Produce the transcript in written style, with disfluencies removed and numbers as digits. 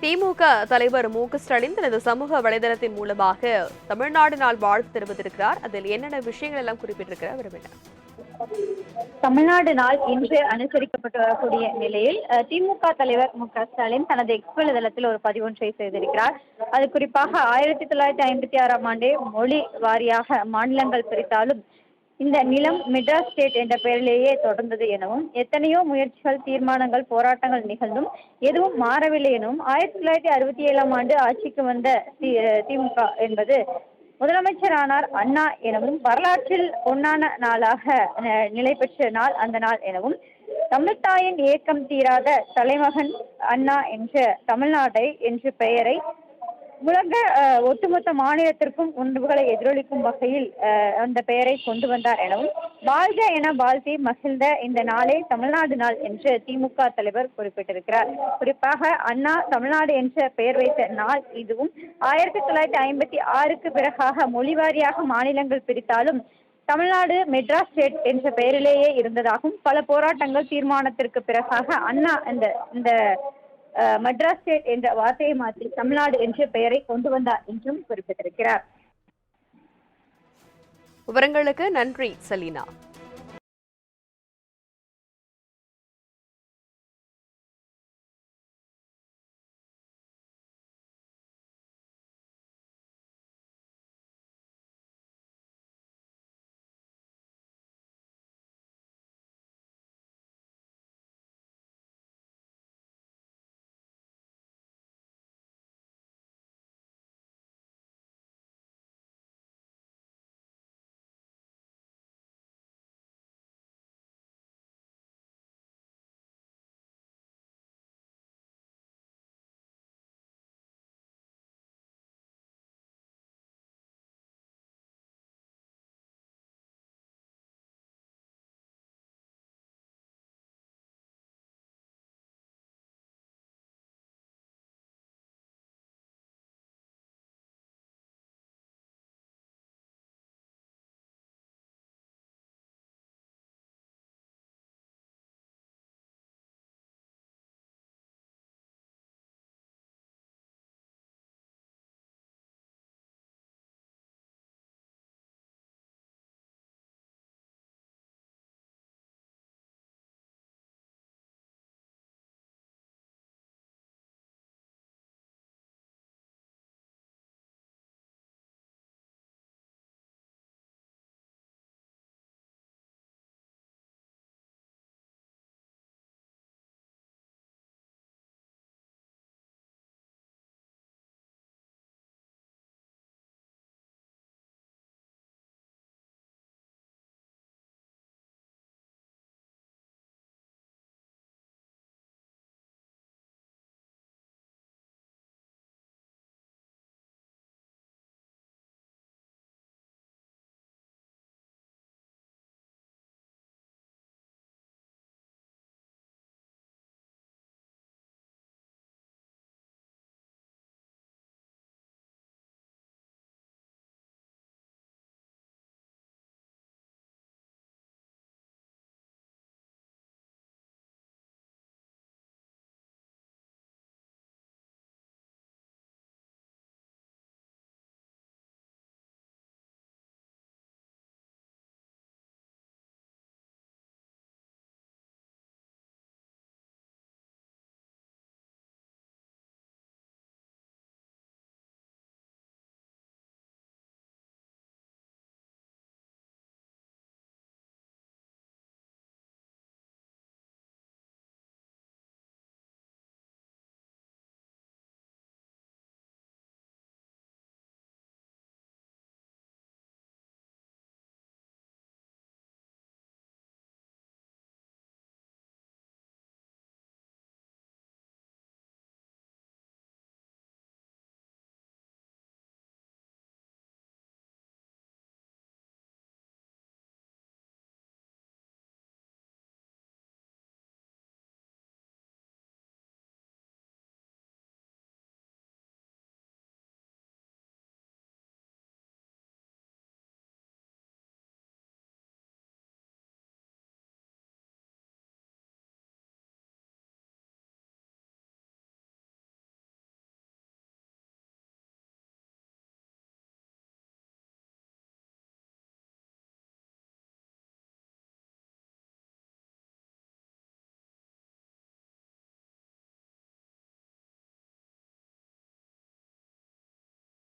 திமுக தலைவர் மு.க.ஸ்டாலின் தனது சமூக வலைதளத்தின் மூலமாக தமிழ்நாடு நாள் வாழ்த்து தெரிவித்திருக்கிறார். அதில் என்னென்ன விஷயங்கள் எல்லாம் குறிப்பிட்டிருக்கிறார் விரும்பினார். தமிழ்நாடு நாள் இன்று அனுசரிக்கப்பட்டு வரக்கூடிய நிலையில் திமுக தலைவர் மு.க.ஸ்டாலின் தனது எக்ஸ் வலைதளத்தில் ஒரு பதிவொன்றை செய்திருக்கிறார். அது குறிப்பாக 1956ஆம் ஆண்டே மொழி வாரியாக மாநிலங்கள் பிரித்தாலும் இந்த நிலம் மெட்ராஸ் ஸ்டேட் என்ற பெயரிலேயே தொடர்ந்தது எனவும், எத்தனையோ முயற்சிகள், தீர்மானங்கள், போராட்டங்கள் நிகழ்ந்தும் எதுவும் மாறவில்லை எனவும், 1967ஆம் ஆண்டு ஆட்சிக்கு வந்த திமுக என்பது முதலமைச்சரானார் அண்ணா எனவும், வரலாற்றில் பொன்னான நாளாக நிலை பெற்ற நாள் அந்த நாள் எனவும், தமிழ்த்தாயின் ஏக்கம் தீராத தலைமகன் அண்ணா என்ற தமிழ்நாட்டை என்ற பெயரை உலக ஒட்டுமொத்த மாநிலத்திற்கும் உணர்வுகளை எதிரொலிக்கும் வகையில் அந்த பெயரை கொண்டு வந்தார் எனவும், வாழ்க என வாழ்த்தி மகிழ்ந்த இந்த நாளே தமிழ்நாடு நாள் என்று திமுக தலைவர் குறிப்பிட்டிருக்கிறார். குறிப்பாக அண்ணா தமிழ்நாடு என்ற பெயர் வைத்த நாள் இதுவும் 1956க்கு பிறகாக மொழிவாரியாக மாநிலங்கள் பிரித்தாலும் தமிழ்நாடு மெட்ராஸ் ஸ்டேட் என்ற பெயரிலேயே இருந்ததாகவும், பல போராட்டங்கள் தீர்மானத்திற்கு பிறகாக அண்ணா இந்த மெட்ராஸ் ஸ்டேட் என்ற வார்த்தையை மாற்றி தமிழ்நாடு என்ற பெயரை கொண்டு வந்தார் என்றும் குறிப்பிட்டிருக்கிறார். விவரங்களுக்கு நன்றி சலீனா.